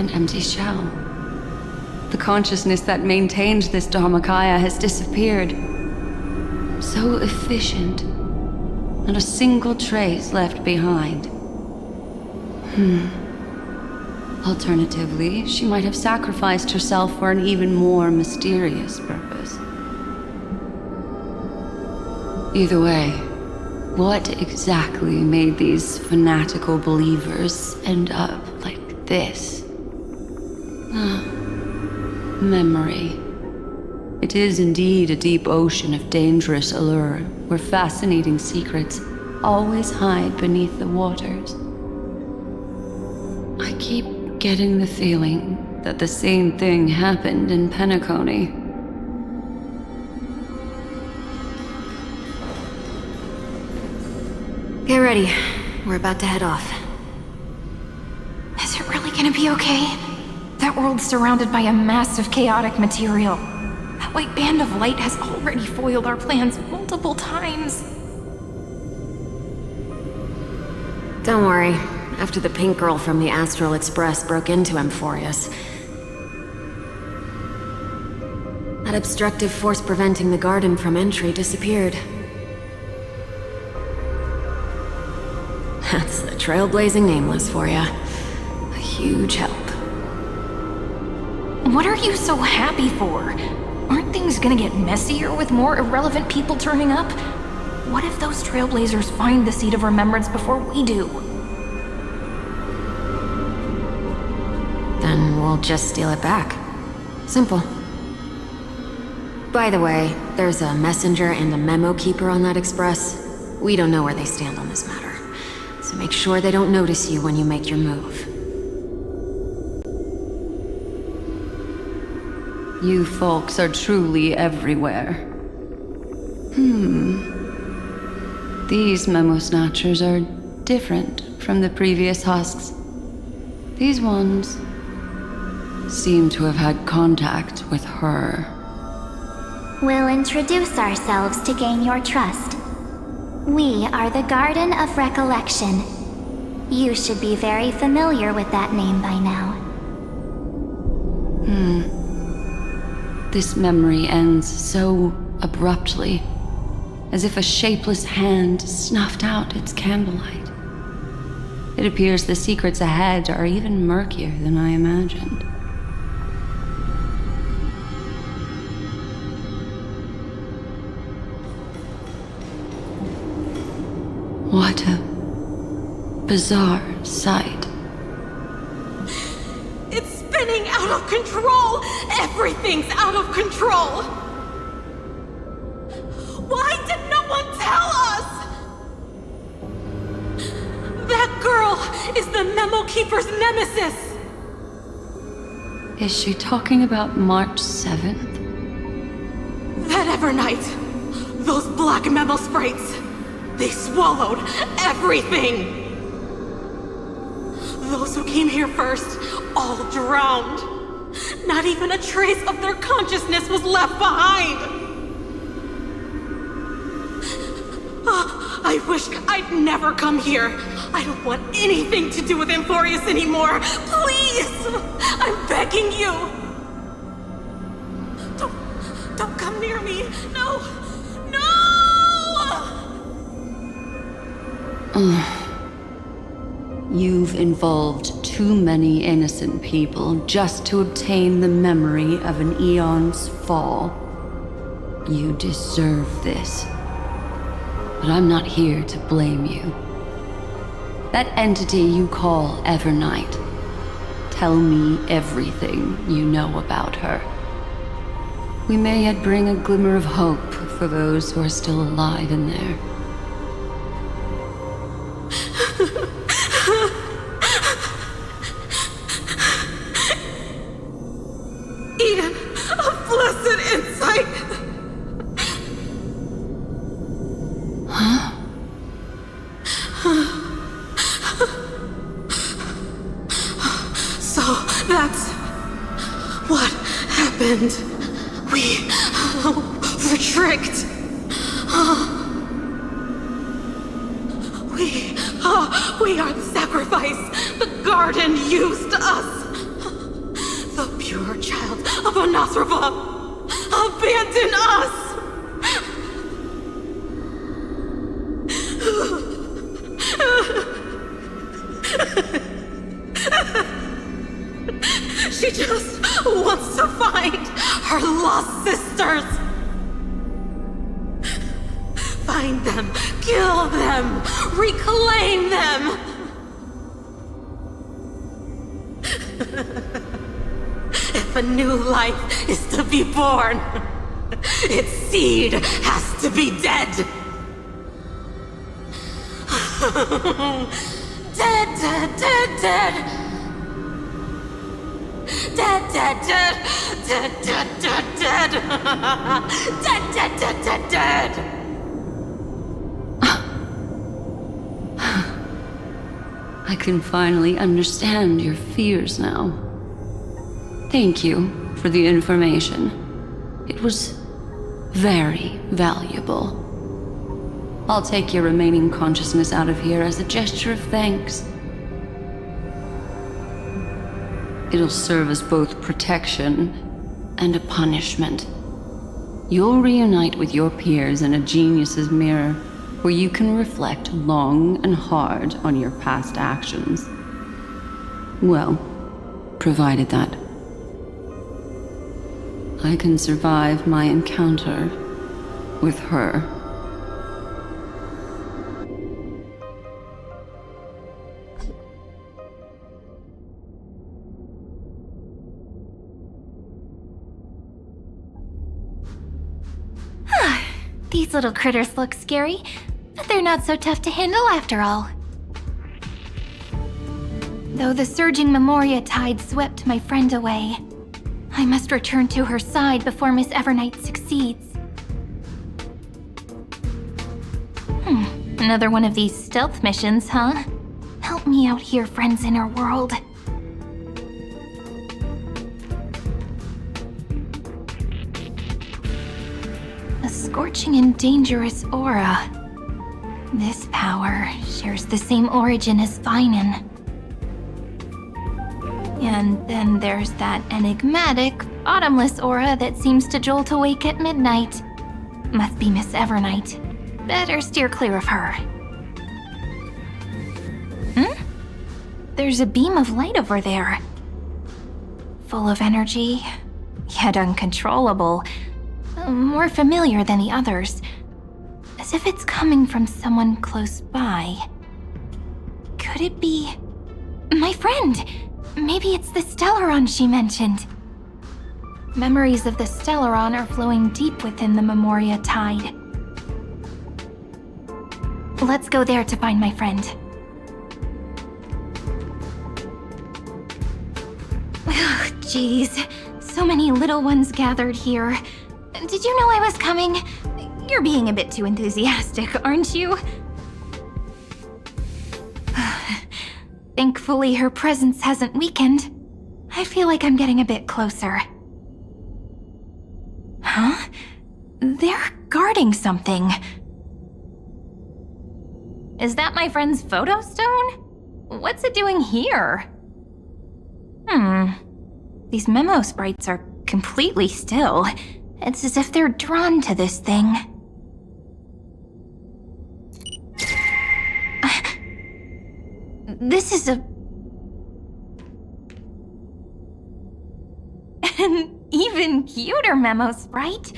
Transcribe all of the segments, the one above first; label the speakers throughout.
Speaker 1: an empty shell. The consciousness that maintained this Dharmakaya has disappeared. So efficient. Not a single trace left behind. Alternatively, she might have sacrificed herself for an even more mysterious purpose. Either way, what exactly made these fanatical believers end up like this? Memory. It is indeed a deep ocean of dangerous allure, where fascinating secrets always hide beneath the waters. I keep getting the feeling that the same thing happened in Penacony.
Speaker 2: Get ready. We're about to head off.
Speaker 3: Is it really gonna be okay? That world's surrounded by a mass of chaotic material. That white band of light has already foiled our plans multiple times.
Speaker 2: Don't worry. After the pink girl from the Astral Express broke into Amphorius, that obstructive force preventing the garden from entry disappeared. That's the trailblazing Nameless for ya. A huge help.
Speaker 3: What are you so happy for? Aren't things gonna get messier with more irrelevant people turning up? What if those trailblazers find the Seed of Remembrance before we do?
Speaker 2: Then we'll just steal it back. Simple. By the way, there's a messenger and a memo keeper on that express. We don't know where they stand on this matter, so make sure they don't notice you when you make your move.
Speaker 1: You folks are truly everywhere. These memo snatchers are different from the previous husks. These ones seem to have had contact with her.
Speaker 4: We'll introduce ourselves to gain your trust. We are the Garden of Recollection. You should be very familiar with that name by now.
Speaker 1: This memory ends so abruptly, as if a shapeless hand snuffed out its candlelight. It appears the secrets ahead are even murkier than I imagined. What a bizarre sight.
Speaker 5: It's spinning out of control! Everything's out of control! Why did no one tell us? That girl is the Memo Keeper's nemesis!
Speaker 1: Is she talking about March 7th?
Speaker 5: That Evernight, those black memo sprites, they swallowed everything! Those who came here first, all drowned. Not even a trace of their consciousness was left behind! I wish I'd never come here. I don't want anything to do with Amphorius anymore. Please! I'm begging you! Don't come near me! No! No!
Speaker 1: You've involved too many innocent people just to obtain the memory of an eon's fall. You deserve this. But I'm not here to blame you. That entity you call Evernight, tell me everything you know about her. We may yet bring a glimmer of hope for those who are still alive in there.
Speaker 5: Eden, a blessed insight! So that's what happened. We were tricked. We are the sacrifice. The garden used us. You're a child of Anathrava! Abandon us! She just wants to find her lost sisters! Find them, kill them, reclaim them! If a new life is to be born, its seed has to be dead! Dead, dead, dead, dead! Dead, dead, dead, dead, dead, dead, dead! Dead, dead, dead, dead, dead!
Speaker 1: I can finally understand your fears now. Thank you for the information. It was very valuable. I'll take your remaining consciousness out of here as a gesture of thanks. It'll serve as both protection and a punishment. You'll reunite with your peers in a genius's mirror, where you can reflect long and hard on your past actions. Well, provided that I can survive my encounter with her.
Speaker 3: These little critters look scary, but they're not so tough to handle after all. Though the surging Memoria tide swept my friend away, I must return to her side before Miss Evernight succeeds. Another one of these stealth missions, huh? Help me out here, friend's inner world. A scorching and dangerous aura. This power shares the same origin as Vinen. And then there's that enigmatic, bottomless aura that seems to jolt awake at midnight. Must be Miss Evernight. Better steer clear of her. There's a beam of light over there. Full of energy, yet uncontrollable. More familiar than the others. As if it's coming from someone close by. Could it be... my friend? Maybe it's the Stellaron she mentioned. Memories of the Stellaron are flowing deep within the Memoria tide. Let's go there to find my friend. Jeez, so many little ones gathered here. Did you know I was coming? You're being a bit too enthusiastic, aren't you? Thankfully, her presence hasn't weakened. I feel like I'm getting a bit closer. Huh? They're guarding something. Is that my friend's photo stone? What's it doing here? These memo sprites are completely still. It's as if they're drawn to this thing. This is an even cuter memo sprite.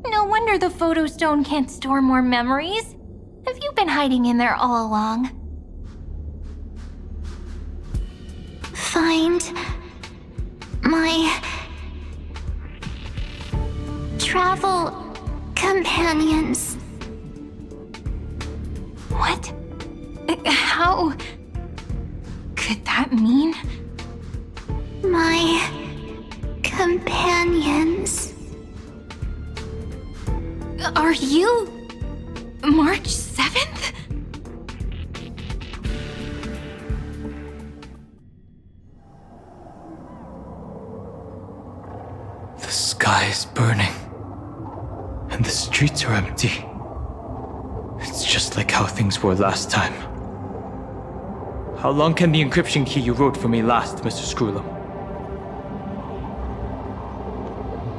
Speaker 3: No wonder the photo stone can't store more memories. Have you been hiding in there all along?
Speaker 4: Find my travel companions.
Speaker 3: What? How could that mean?
Speaker 4: My companions.
Speaker 3: Are you March 7th?
Speaker 6: The sky is burning, and the streets are empty. It's just like how things were last time. How long can the encryption key you wrote for me last, Mr. Screwlam?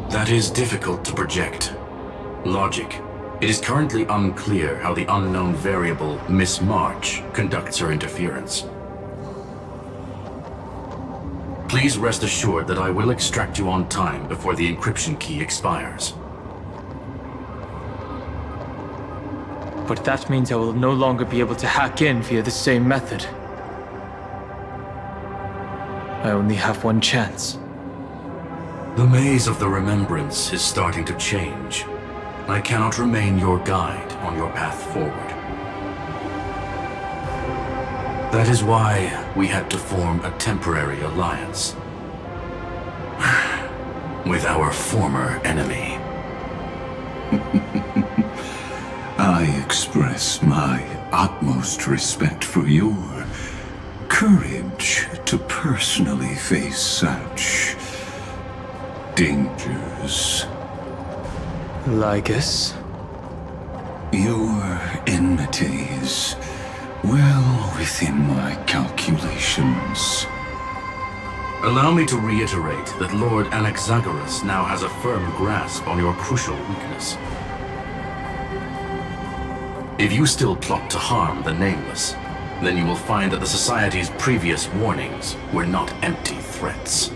Speaker 7: That is difficult to project. Logic. It is currently unclear how the unknown variable, Miss March, conducts her interference. Please rest assured that I will extract you on time before the encryption key expires.
Speaker 6: But that means I will no longer be able to hack in via the same method. I only have one chance.
Speaker 7: The maze of the Remembrance is starting to change. I cannot remain your guide on your path forward. That is why we had to form a temporary alliance with our former enemy.
Speaker 8: I express my utmost respect for your courage to personally face such dangers.
Speaker 6: Lygus?
Speaker 8: Your enmity is well within my calculations.
Speaker 7: Allow me to reiterate that Lord Anaxagoras now has a firm grasp on your crucial weakness. If you still plot to harm the Nameless, then you will find that the Society's previous warnings were not empty threats.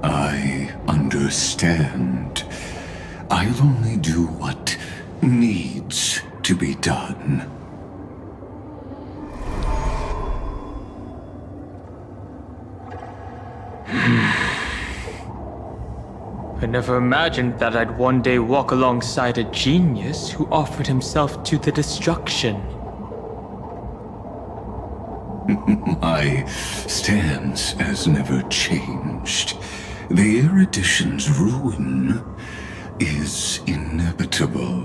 Speaker 8: I understand. I'll only do what needs to be done.
Speaker 6: I never imagined that I'd one day walk alongside a genius who offered himself to the destruction.
Speaker 8: My stance has never changed. The erudition's ruin is inevitable.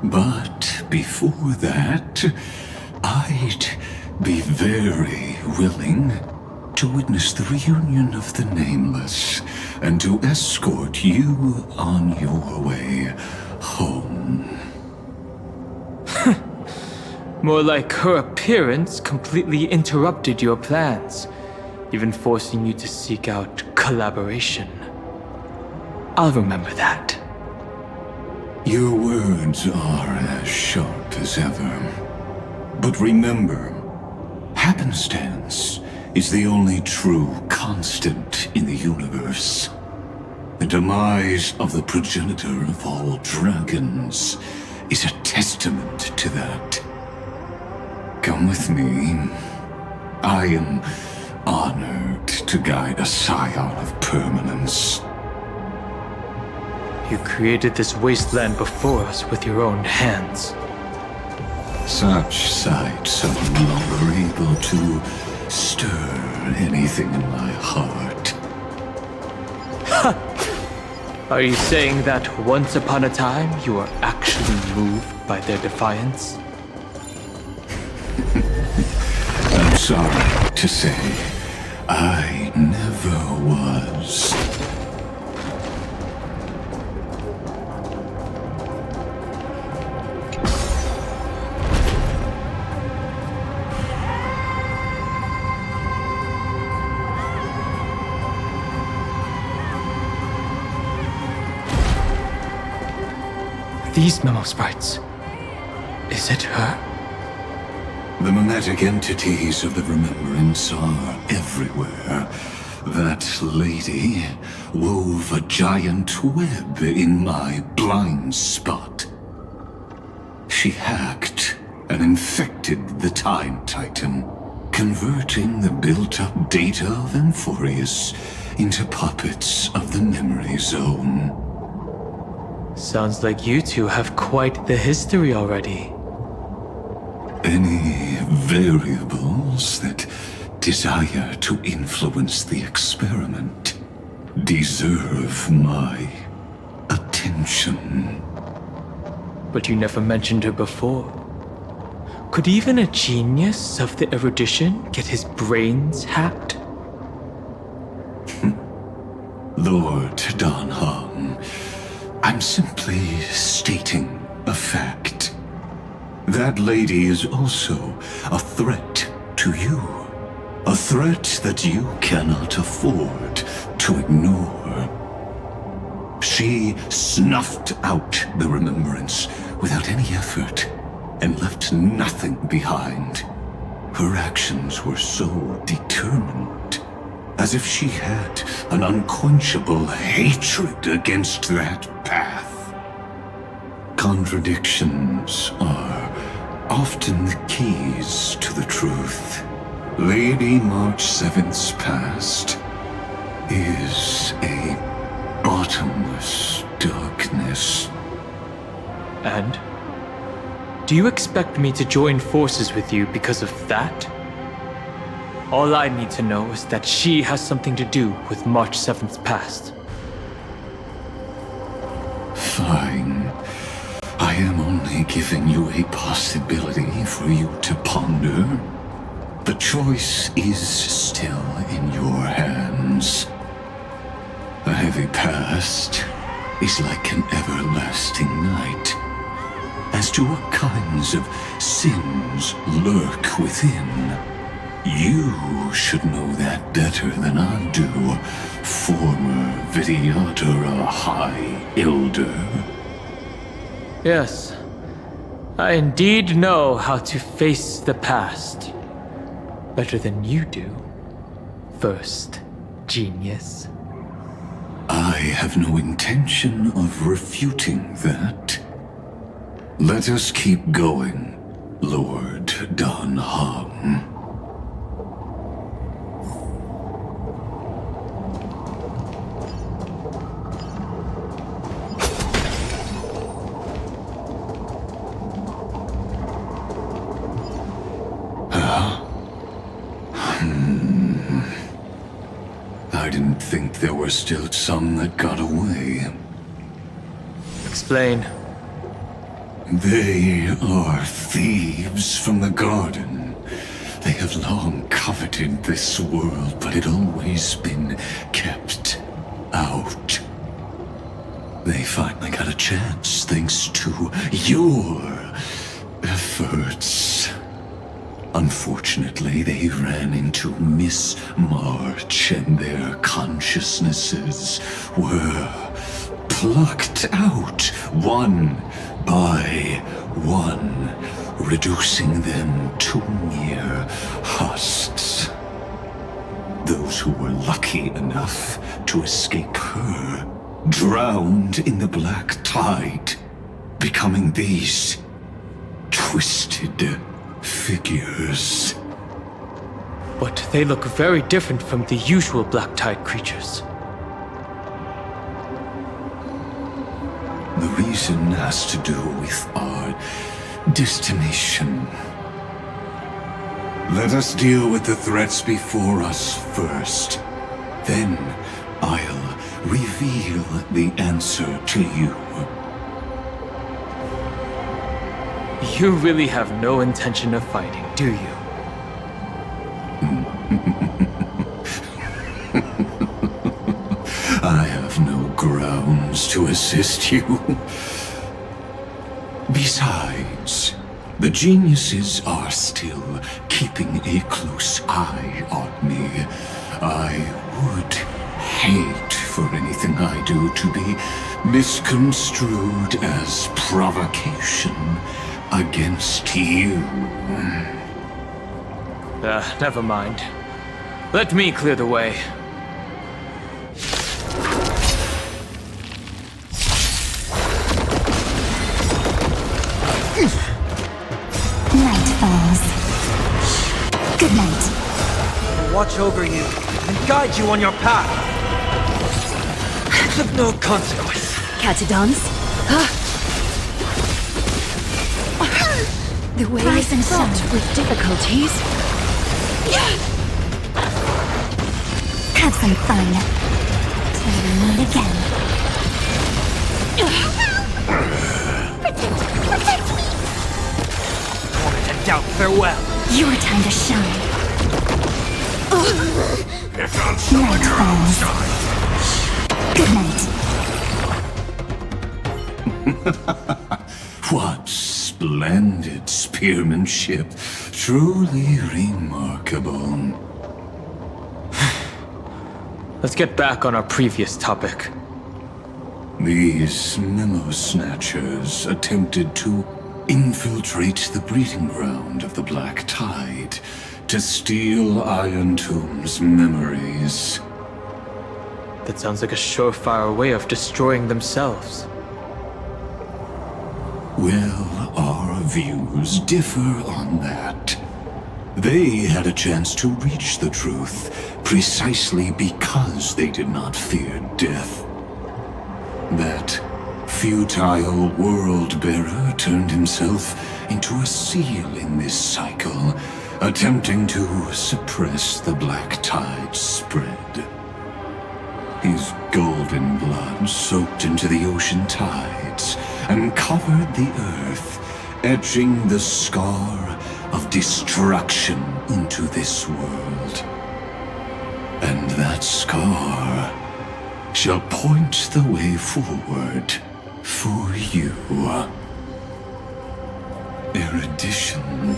Speaker 8: But before that, I'd be very willing to witness the reunion of the Nameless and to escort you on your way home.
Speaker 6: More like her appearance completely interrupted your plans, even forcing you to seek out collaboration. I'll remember that.
Speaker 8: Your words are as sharp as ever. But remember, happenstance is the only true constant in the universe. The demise of the progenitor of all dragons is a testament to that. Come with me. I am honored to guide a scion of permanence.
Speaker 6: You created this wasteland before us with your own hands.
Speaker 8: Such sights are no longer able to stir anything in my heart.
Speaker 6: Are you saying that once upon a time you were actually moved by their defiance?
Speaker 8: I'm sorry to say, I never was.
Speaker 6: These memo sprites. Is it her?
Speaker 8: The mimetic entities of the Remembrance are everywhere. That lady wove a giant web in my blind spot. She hacked and infected the Time Titan, converting the built-up data of Amphorius into puppets of the Memory Zone.
Speaker 6: Sounds like you two have quite the history already.
Speaker 8: Any variables that desire to influence the experiment deserve my attention.
Speaker 6: But you never mentioned her before. Could even a genius of the erudition get his brains hacked?
Speaker 8: Lord Don Hong, I'm simply stating a fact. That lady is also a threat to you. A threat that you cannot afford to ignore. She snuffed out the remembrance without any effort and left nothing behind. Her actions were so determined, as if she had an unquenchable hatred against that path. Contradictions are often the keys to the truth. Lady March 7th's past is a bottomless darkness.
Speaker 6: And? Do you expect me to join forces with you because of that? All I need to know is that she has something to do with March 7th's past.
Speaker 8: Fine. I am only giving you a possibility for you to ponder. The choice is still in your hands. A heavy past is like an everlasting night. As to what kinds of sins lurk within, you should know that better than I do, former Vidyadhara High Elder.
Speaker 6: Yes, I indeed know how to face the past. Better than you do, first genius.
Speaker 8: I have no intention of refuting that. Let us keep going, Lord Don Hong. I didn't think there were still some that got away.
Speaker 6: Explain.
Speaker 8: They are thieves from the garden. They have long coveted this world, but it always been kept out. They finally got a chance thanks to your efforts. Unfortunately, they ran into Miss March and their consciousnesses were plucked out one by one, reducing them to mere husks. Those who were lucky enough to escape her drowned in the black tide, becoming these twisted figures.
Speaker 6: But they look very different from the usual Black Tide creatures.
Speaker 8: The reason has to do with our destination. Let us deal with the threats before us first. Then I'll reveal the answer to you.
Speaker 6: You really have no intention of fighting, do you?
Speaker 8: I have no grounds to assist you. Besides, the geniuses are still keeping a close eye on me. I would hate for anything I do to be misconstrued as provocation against you.
Speaker 6: Never mind. Let me clear the way.
Speaker 4: Night falls. Good night.
Speaker 9: Watch over you and guide you on your path. It's of no consequence.
Speaker 2: Catadons? The way
Speaker 4: Rise
Speaker 2: is
Speaker 4: and
Speaker 2: fraught
Speaker 4: shine.
Speaker 2: with difficulties.
Speaker 4: Have some fun. Till we meet again.
Speaker 9: Moment in doubt, farewell.
Speaker 4: Your time to shine. Night falls. Good night.
Speaker 8: What splendid spearmanship. Truly remarkable.
Speaker 6: Let's get back on our previous topic.
Speaker 8: These memo snatchers attempted to infiltrate the breeding ground of the Black Tide to steal Iron Tomb's memories.
Speaker 6: That sounds like a surefire way of destroying themselves.
Speaker 8: Well, our views differ on that. They had a chance to reach the truth precisely because they did not fear death. That futile world-bearer turned himself into a seal in this cycle, attempting to suppress the Black Tide's spread. His golden blood soaked into the ocean tides and covered the earth, etching the scar of destruction into this world. And that scar shall point the way forward for you. Erudition,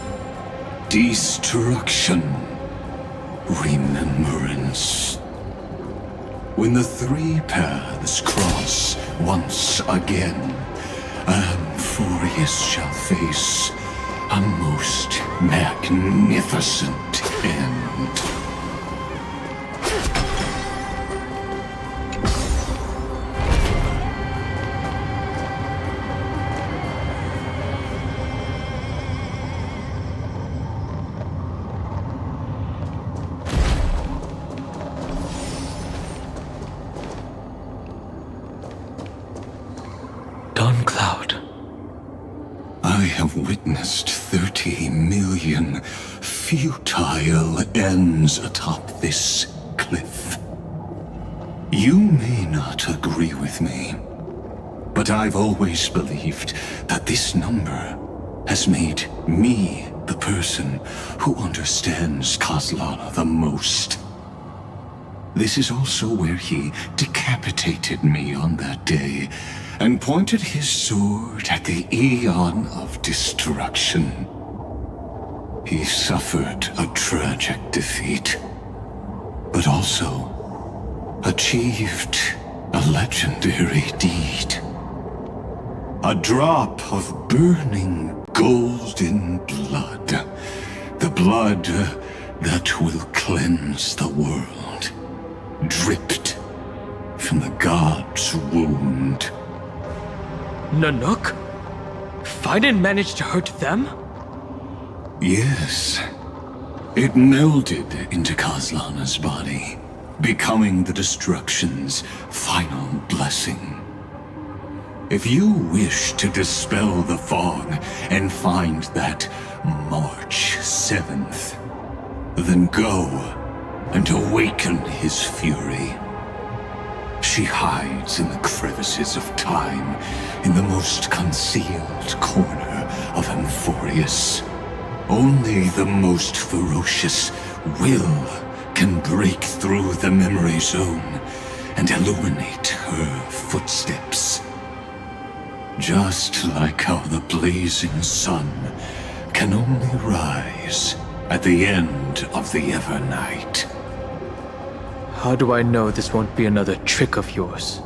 Speaker 8: destruction, remembrance. When the three paths cross once again, Amphorius shall face a most magnificent end. I have witnessed 30 million futile ends atop this cliff. You may not agree with me, but I've always believed that this number has made me the person who understands Kozlana the most. This is also where he decapitated me on that day and pointed his sword at the Eon of Destruction. He suffered a tragic defeat, but also achieved a legendary deed. A drop of burning golden blood. The blood that will cleanse the world. Dripped from the god's wound.
Speaker 6: Nanook? Fiden managed to hurt them?
Speaker 8: Yes. It melded into Kozlana's body, becoming the Destruction's final blessing. If you wish to dispel the fog and find that March 7th, then go and awaken his fury. She hides in the crevices of time, in the most concealed corner of Amphorius. Only the most ferocious will can break through the memory zone and illuminate her footsteps. Just like how the blazing sun can only rise at the end of the Evernight.
Speaker 6: How do I know this won't be another trick of yours?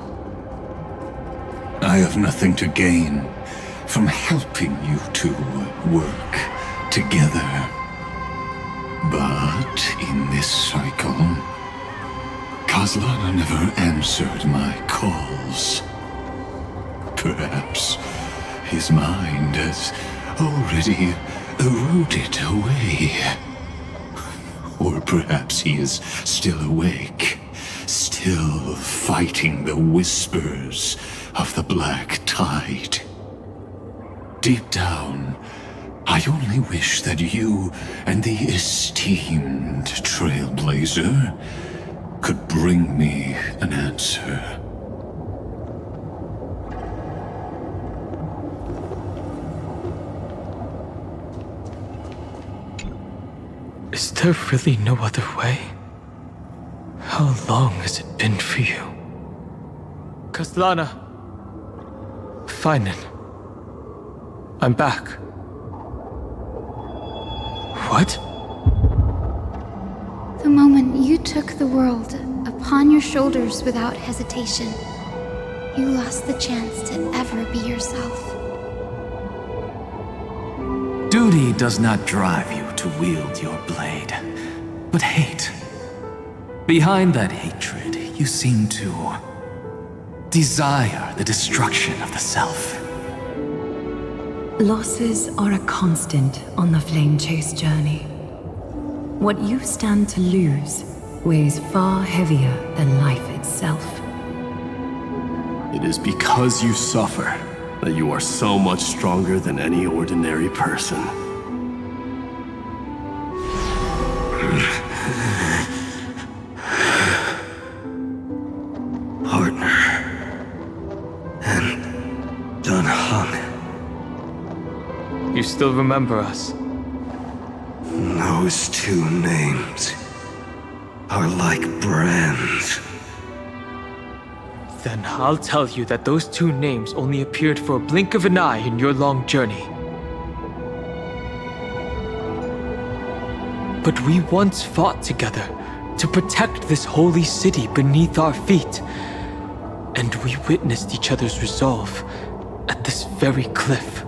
Speaker 8: I have nothing to gain from helping you two work together. But in this cycle, Kozlana never answered my calls. Perhaps his mind has already eroded away. Or perhaps he is still awake, still fighting the whispers of the Black Tide. Deep down, I only wish that you and the esteemed Trailblazer could bring me an answer.
Speaker 6: Is there really no other way? How long has it been for you? Kozlana. Finen. I'm back. What?
Speaker 10: The moment you took the world upon your shoulders without hesitation. You lost the chance to ever be yourself.
Speaker 11: Duty does not drive you to wield your blade, but hate. Behind that hatred, you seem to desire the destruction of the self.
Speaker 12: Losses are a constant on the Flame Chase journey. What you stand to lose weighs far heavier than life itself.
Speaker 13: It is because you suffer that you are so much stronger than any ordinary person.
Speaker 14: Partner. And done hung.
Speaker 6: You still remember us?
Speaker 14: Those two names are like brands.
Speaker 6: Then I'll tell you that those two names only appeared for a blink of an eye in your long journey. But we once fought together to protect this holy city beneath our feet. And we witnessed each other's resolve at this very cliff.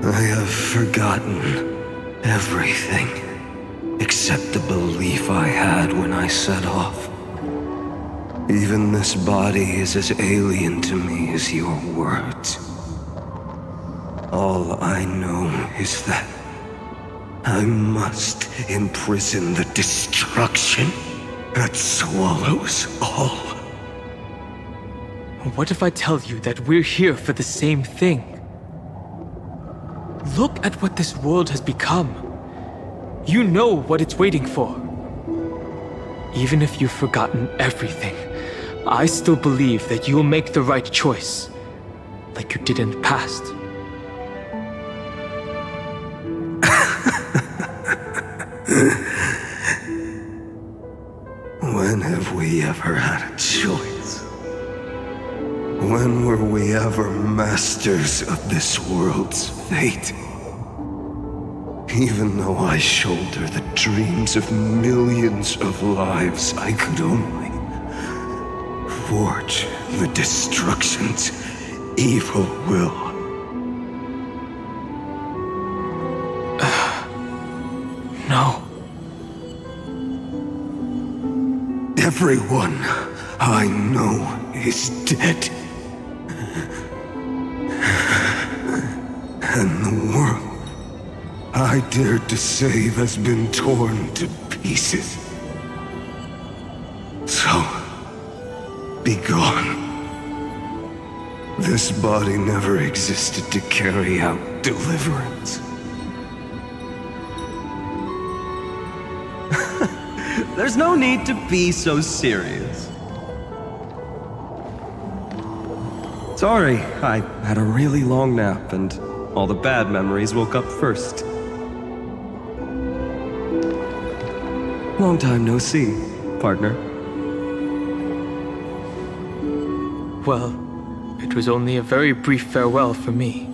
Speaker 14: I have forgotten everything except the belief I had when I set off. Even this body is as alien to me as your words. All I know is that I must imprison the destruction that swallows all.
Speaker 6: What if I tell you that we're here for the same thing? Look at what this world has become. You know what it's waiting for. Even if you've forgotten everything, I still believe that you'll make the right choice, like you did in the past.
Speaker 14: When have we ever had a choice? When were we ever masters of this world's fate? Even though I shoulder the dreams of millions of lives, I could only forge the destruction's evil will.
Speaker 6: No.
Speaker 14: Everyone I know is dead. And the world I dared to save has been torn to pieces. So, be gone. This body never existed to carry out deliverance.
Speaker 15: There's no need to be so serious. Sorry, I had a really long nap and all the bad memories woke up first. Long time no see, partner.
Speaker 6: Well, it was only a very brief farewell for me.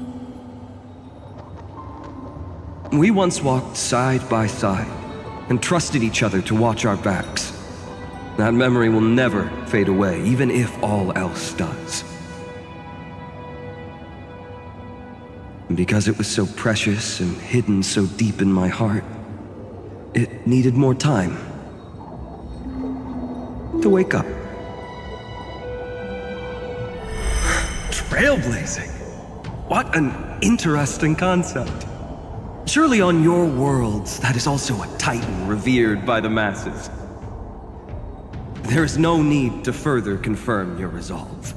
Speaker 15: We once walked side by side and trusted each other to watch our backs. That memory will never fade away, even if all else does. And because it was so precious and hidden so deep in my heart, it needed more time to wake up. Trailblazing! What an interesting concept. Surely on your worlds, that is also a titan revered by the masses. There is no need to further confirm your resolve.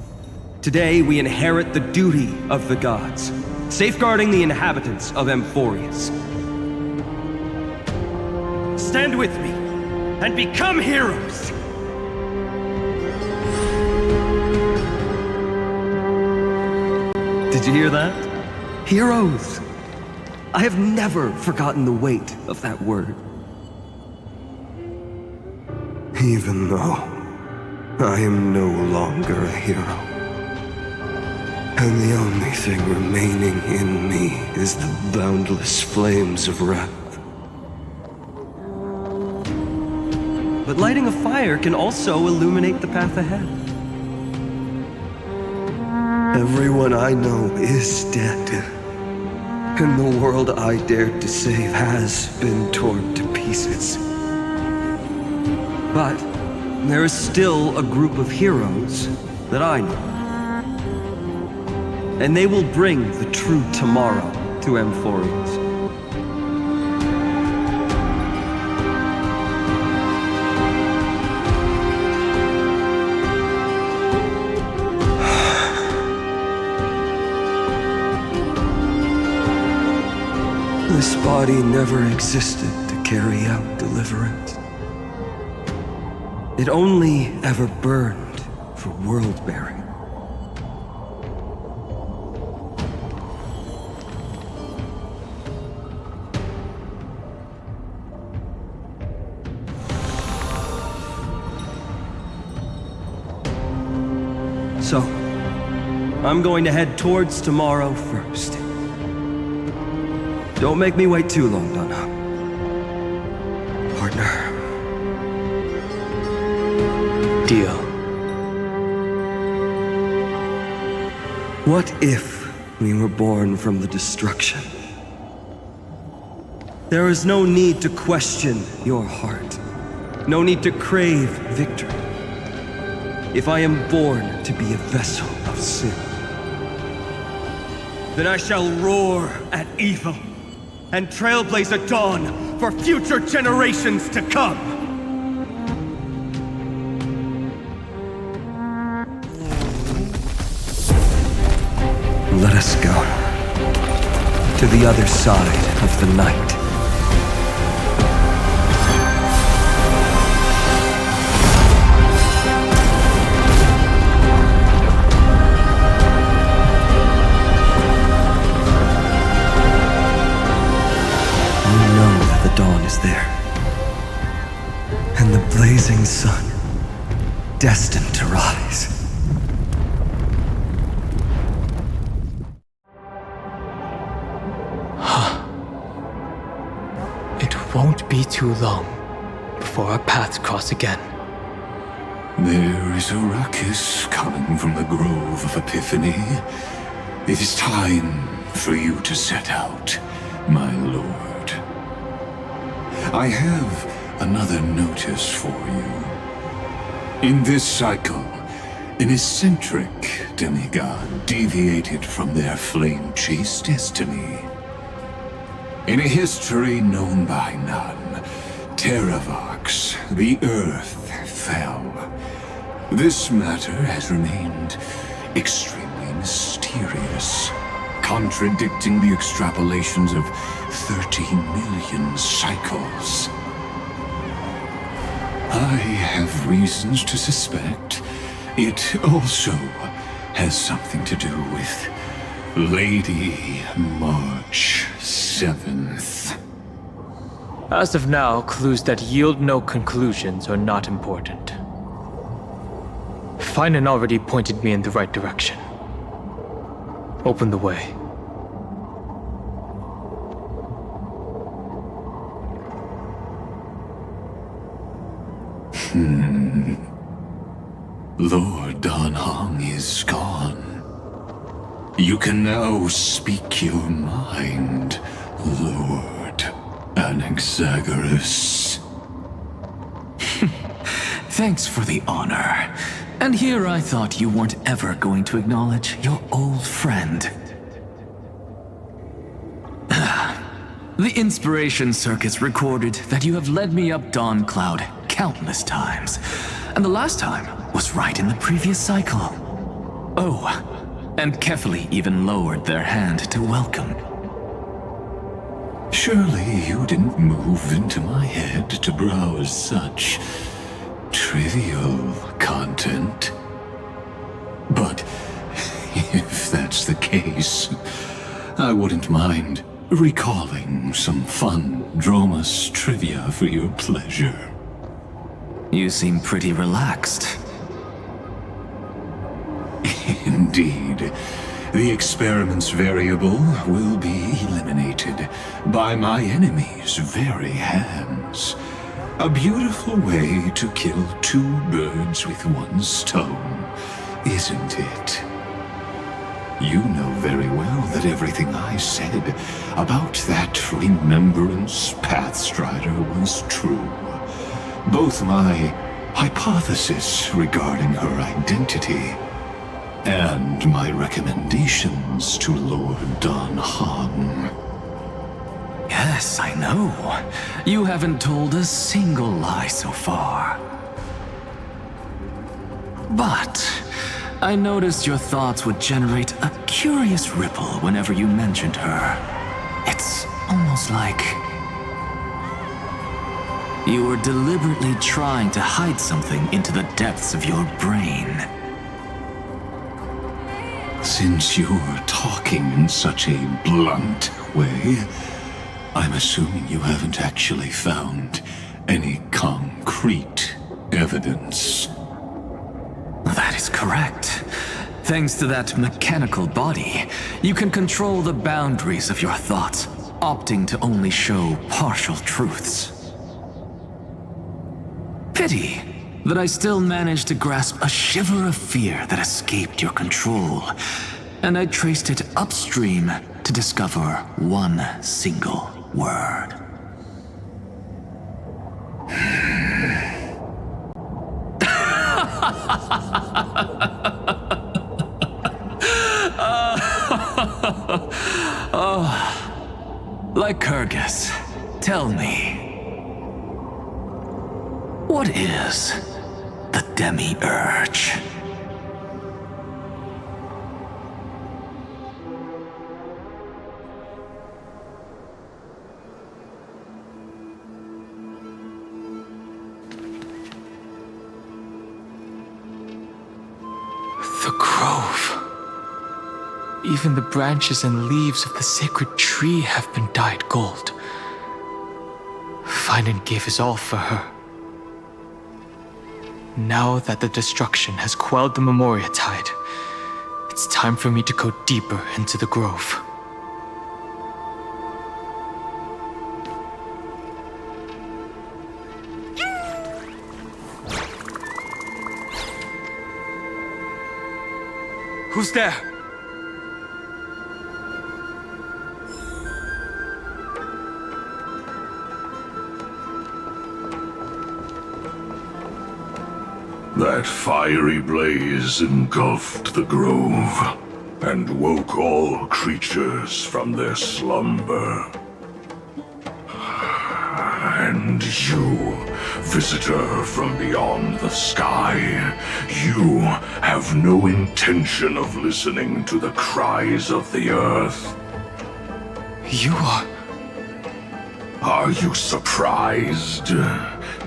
Speaker 15: Today, we inherit the duty of the gods, safeguarding the inhabitants of Emphorius. Stand with me, and become heroes! Did you hear that? Heroes! I have never forgotten the weight of that word.
Speaker 14: Even though I am no longer a hero. And the only thing remaining in me is the boundless flames of wrath.
Speaker 15: but lighting a fire can also illuminate the path ahead. Everyone I know is dead, and the world I dared to save has been torn to pieces. But there is still a group of heroes that I know. And they will bring the true tomorrow to Amphorians. This body never existed to carry out deliverance. It only ever burned for world-bearing. So, I'm going to head towards tomorrow first. Don't make me wait too long, Donna. Partner.
Speaker 6: Deal.
Speaker 15: What if we were born from the destruction? There is no need to question your heart. No need to crave victory. If I am born to be a vessel of sin, then I shall roar at evil and trailblaze a dawn for future generations to come. Let us go to the other side of the night. Dawn is there, and the blazing sun, destined to rise.
Speaker 6: It won't be too long before our paths cross again.
Speaker 8: There is a ruckus coming from the Grove of Epiphany. It is time for you to set out, my lord. I have another notice for you. In this cycle, an eccentric demigod deviated from their flame-chase destiny. In a history known by none, Terravox, the Earth, fell. This matter has remained extremely mysterious, contradicting the extrapolations of 13 million cycles. I have reasons to suspect it also has something to do with Lady March 7th.
Speaker 6: As of now, clues that yield no conclusions are not important. Finan already pointed me in the right direction. Open the way.
Speaker 8: Lord Dan Hong is gone. You can now speak your mind, Lord Anaxagoras.
Speaker 11: Thanks for the honor. And here I thought you weren't ever going to acknowledge your old friend. The Inspiration Circuits recorded that you have led me up Dawn Cloud countless times. And the last time was right in the previous cycle. Oh, and Kefali even lowered their hand to welcome.
Speaker 8: Surely you didn't move into my head to browse such trivial content. But if that's the case, I wouldn't mind recalling some fun Dromus trivia for your pleasure.
Speaker 11: You seem pretty relaxed.
Speaker 8: Indeed. The experiment's variable will be eliminated by my enemy's very hands. A beautiful way to kill two birds with one stone, isn't it? You know very well that everything I said about that Remembrance Pathstrider was true. Both my hypothesis regarding her identity and my recommendations to Lord Don Han.
Speaker 11: Yes, I know. You haven't told a single lie so far. But I noticed your thoughts would generate a curious ripple whenever you mentioned her. It's almost like you were deliberately trying to hide something into the depths of your brain.
Speaker 8: Since you're talking in such a blunt way, I'm assuming you haven't actually found any concrete evidence.
Speaker 11: That is correct. Thanks to that mechanical body, you can control the boundaries of your thoughts, opting to only show partial truths. Pity that I still managed to grasp a shiver of fear that escaped your control, and I traced it upstream to discover one single word. Lycurgus, tell me, what is the Demiurge?
Speaker 6: The grove. Even the branches and leaves of the sacred tree have been dyed gold. Finan gave his all for her. Now that the destruction has quelled the Memoria tide, it's time for me to go deeper into the grove. Who's there?
Speaker 16: That fiery blaze engulfed the grove and woke all creatures from their slumber. And you, visitor from beyond the sky, you have no intention of listening to the cries of the earth.
Speaker 6: You are...
Speaker 16: Are you surprised?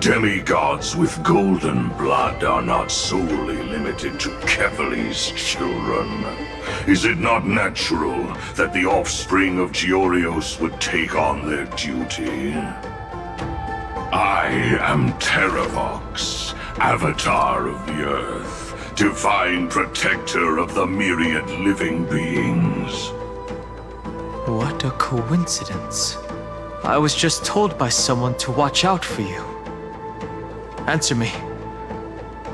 Speaker 16: Demigods with golden blood are not solely limited to Kevali's children. Is it not natural that the offspring of Georios would take on their duty? I am Terravox, Avatar of the Earth, divine protector of the myriad living beings.
Speaker 6: What a coincidence. I was just told by someone to watch out for you. Answer me.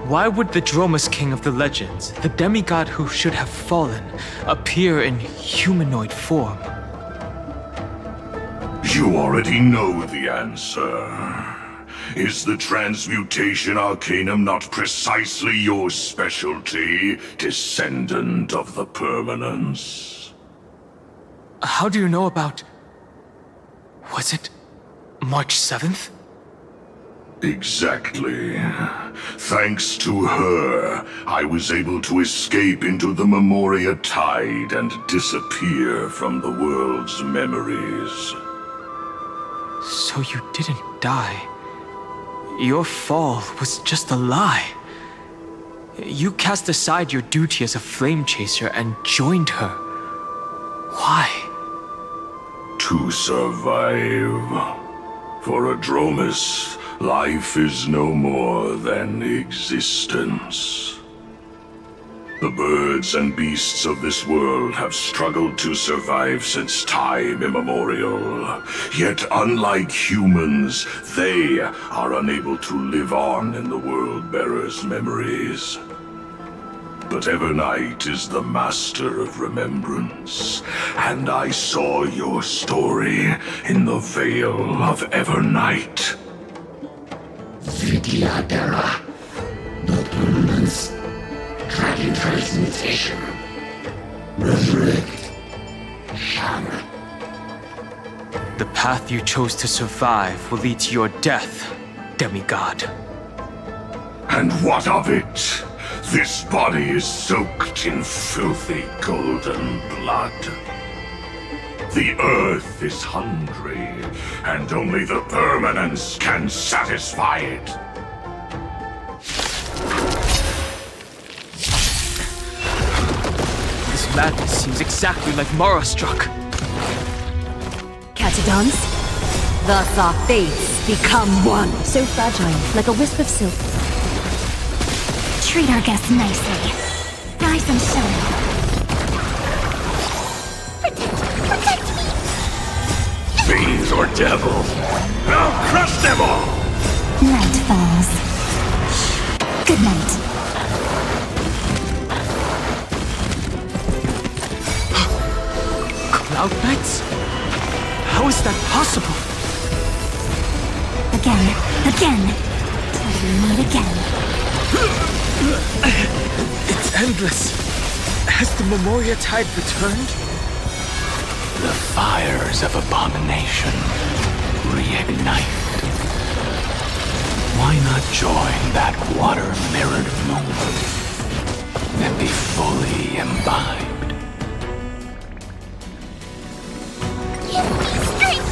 Speaker 6: Why would the Dromus King of the legends, the demigod who should have fallen, appear in humanoid form?
Speaker 16: You already know the answer. Is the transmutation arcanum not precisely your specialty, descendant of the permanence?
Speaker 6: How do you know about... Was it March 7th?
Speaker 16: Exactly. Thanks to her, I was able to escape into the Memoria tide and disappear from the world's memories.
Speaker 6: So you didn't die. Your fall was just a lie. You cast aside your duty as a flame chaser and joined her. Why?
Speaker 16: To survive. For a Dromus, life is no more than existence. The birds and beasts of this world have struggled to survive since time immemorial. Yet unlike humans, they are unable to live on in the World-Bearer's memories. But Evernight is the master of remembrance, and I saw your story in the Veil of Evernight.
Speaker 8: Vidyadhara. The permanence. Dragon transmutation. Resurrect. Shang.
Speaker 6: The path you chose to survive will lead to your death, demigod.
Speaker 16: And what of it? This body is soaked in filthy golden blood. The earth is hungry, and only the permanence can satisfy it.
Speaker 6: This madness seems exactly like Mara struck.
Speaker 12: Catadons? Thus our fates become one. So fragile, like a wisp of silk.
Speaker 4: Treat our guests nicely. Rise and shine. Protect me!
Speaker 16: Fiends or devils, I'll crush them all!
Speaker 4: Night falls. Good night.
Speaker 6: Cloud Knights? How is that possible?
Speaker 4: Again. Till we meet again.
Speaker 6: It's endless. Has the Memoria Tide returned?
Speaker 17: The fires of abomination reignite. Why not join that water-mirrored moment and be fully imbibed?
Speaker 4: Give me strength!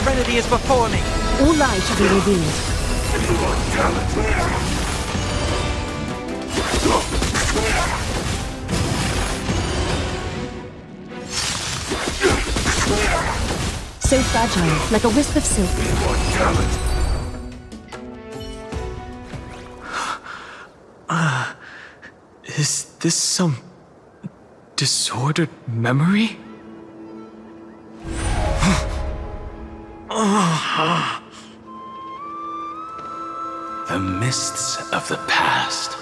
Speaker 9: Serenity is before me.
Speaker 12: All lies shall be revealed. So fragile, like a wisp of silk.
Speaker 6: Is this some disordered memory?
Speaker 17: The mists of the past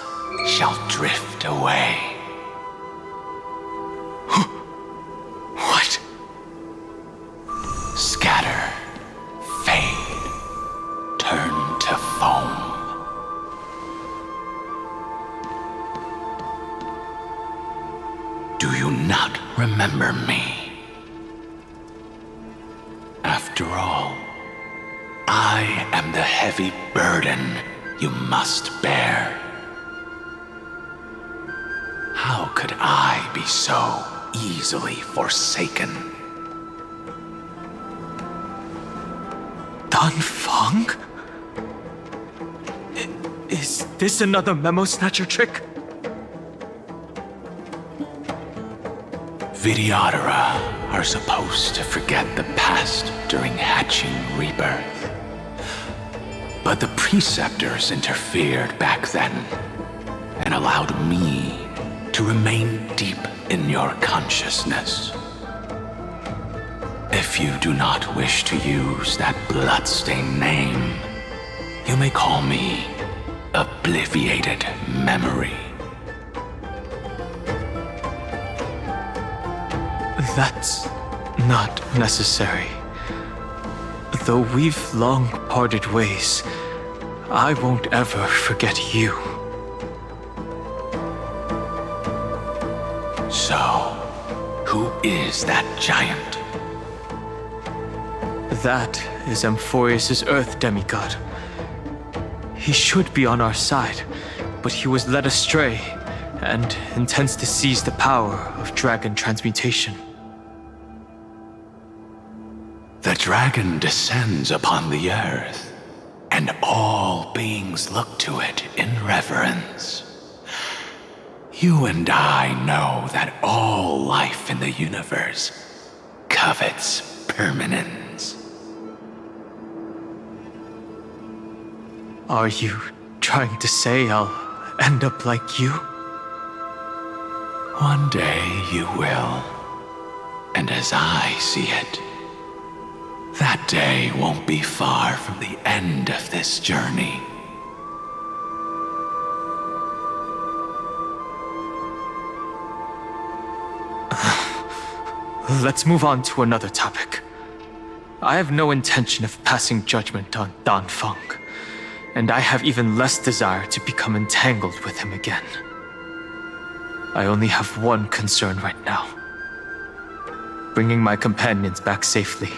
Speaker 17: shall drift away.
Speaker 6: What?
Speaker 17: Scatter, fade, turn to foam. Do you not remember me? After all, I am the heavy burden you must bear. How could I be so easily forsaken?
Speaker 6: Dan Feng? Is this another Memo Snatcher trick?
Speaker 17: Vidyadhara are supposed to forget the past during hatching rebirth. But the Preceptors interfered back then and allowed me to remain deep in your consciousness. If you do not wish to use that bloodstained name, you may call me Obliviated Memory.
Speaker 6: That's not necessary. Though we've long parted ways, I won't ever forget you.
Speaker 17: So, who is that giant?
Speaker 6: That is Amphorius' Earth demigod. He should be on our side, but he was led astray and intends to seize the power of dragon transmutation.
Speaker 17: The dragon descends upon the earth, and all beings look to it in reverence. You and I know that all life in the universe covets permanence.
Speaker 6: Are you trying to say I'll end up like you?
Speaker 17: One day you will. And as I see it, that day won't be far from the end of this journey.
Speaker 6: Let's move on to another topic. I have no intention of passing judgment on Dan Feng, and I have even less desire to become entangled with him again. I only have one concern right now: bringing my companions back safely.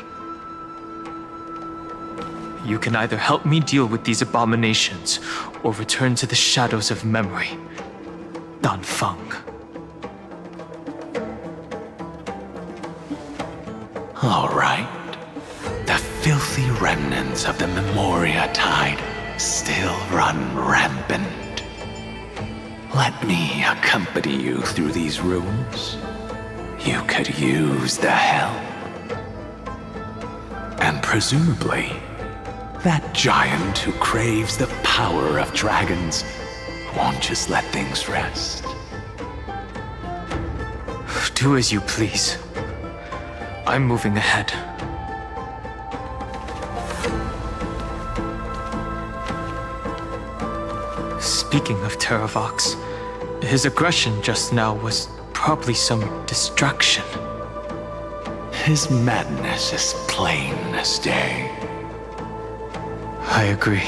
Speaker 6: You can either help me deal with these abominations, or return to the shadows of memory. Dan Feng.
Speaker 17: All right. The filthy remnants of the Memoria Tide still run rampant. Let me accompany you through these rooms. You could use the help. And presumably, that giant who craves the power of dragons won't just let things rest.
Speaker 6: Do as you please. I'm moving ahead. Speaking of Terravox, his aggression just now was probably some distraction.
Speaker 17: His madness is plain as day.
Speaker 6: I agree.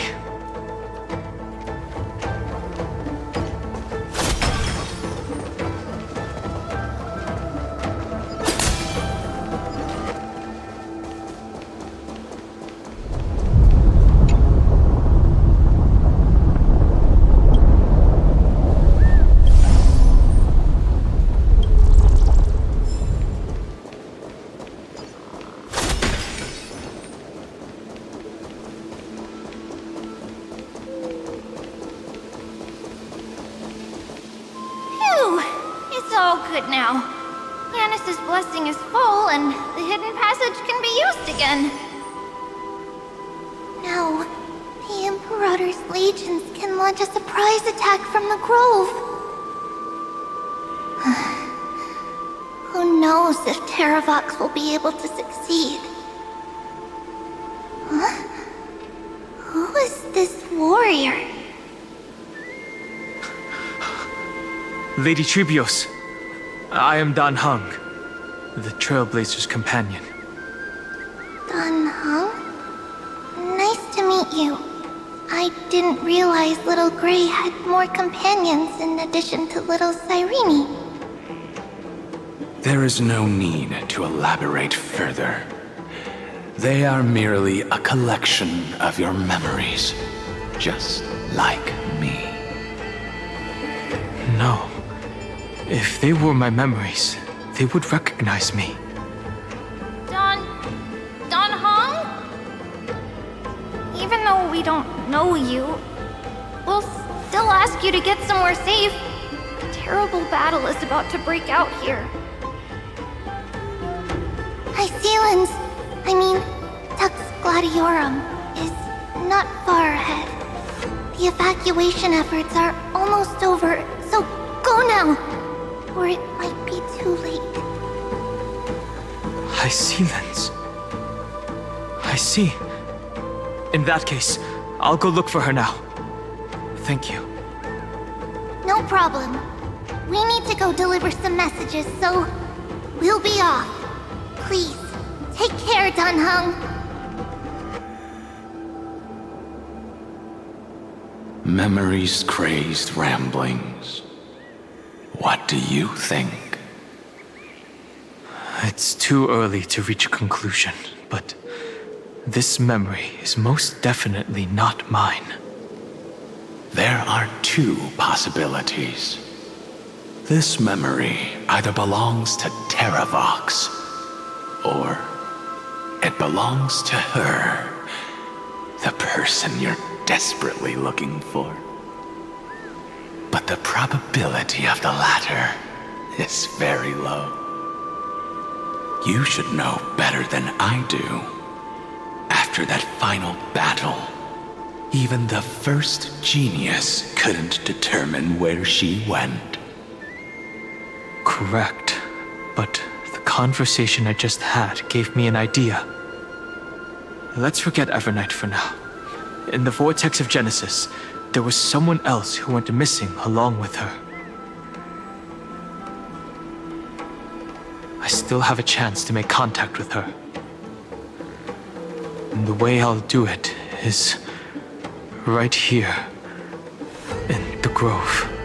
Speaker 4: Now, Yanis's blessing is full, and the hidden passage can be used again. Now, the Imperator's legions can launch a surprise attack from the grove. Who knows if Terravox will be able to succeed? Huh? Who is this warrior?
Speaker 6: Lady Tribios. I am Dan Heng, the Trailblazer's companion.
Speaker 4: Dan Heng? Nice to meet you. I didn't realize Little Gray had more companions in addition to Little Cyrene.
Speaker 17: There is no need to elaborate further. They are merely a collection of your memories, just like me.
Speaker 6: No. If they were my memories, they would recognize me.
Speaker 3: Dan Heng? Even though we don't know you, we'll still ask you to get somewhere safe. A terrible battle is about to break out here.
Speaker 4: Iceland's, Tux Gladiorum, is not far ahead. The evacuation efforts are almost over, so go now! Or it might be too late.
Speaker 6: Iceland's. I see. In that case, I'll go look for her now. Thank you.
Speaker 4: No problem. We need to go deliver some messages, so we'll be off. Please, take care, Dan Heng.
Speaker 17: Memories crazed ramblings. What do you think?
Speaker 6: It's too early to reach a conclusion, but this memory is most definitely not mine.
Speaker 17: There are two possibilities. This memory either belongs to Terravox, or it belongs to her, the person you're desperately looking for. But the probability of the latter is very low. You should know better than I do. After that final battle, even the first genius couldn't determine where she went.
Speaker 6: correct, but the conversation I just had gave me an idea. Let's forget Evernight for now. In the vortex of Genesis, there was someone else who went missing along with her. I still have a chance to make contact with her. And the way I'll do it is right here in the grove.